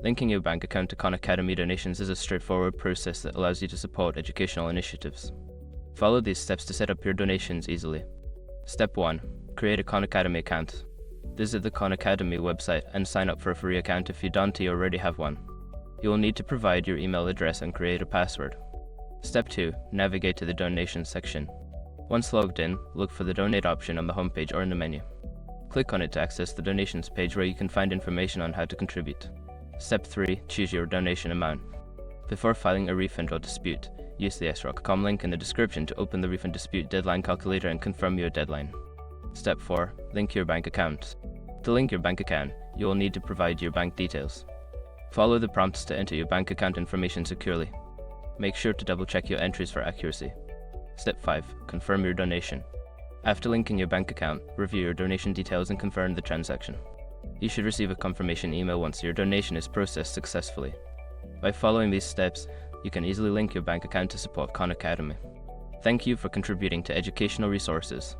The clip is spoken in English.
Linking your bank account to Khan Academy donations is a straightforward process that allows you to support educational initiatives. Follow these steps to set up your donations easily. Step 1. Create a Khan Academy account. Visit the Khan Academy website and sign up for a free account if you don't already have one. You will need to provide your email address and create a password. Step 2. Navigate to the donations section. Once logged in, look for the donate option on the homepage or in the menu. Click on it to access the donations page where you can find information on how to contribute. Step 3. Choose your donation amount. Before filing a refund or dispute, use the srock.com link in the description to open the refund dispute deadline calculator and confirm your deadline. Step 4. Link your bank account. To link your bank account, you will need to provide your bank details. Follow the prompts to enter your bank account information securely. Make sure to double-check your entries for accuracy. Step 5. Confirm your donation. After linking your bank account, review your donation details and confirm the transaction. You should receive a confirmation email once your donation is processed successfully. By following these steps, you can easily link your bank account to support Khan Academy. Thank you for contributing to educational resources.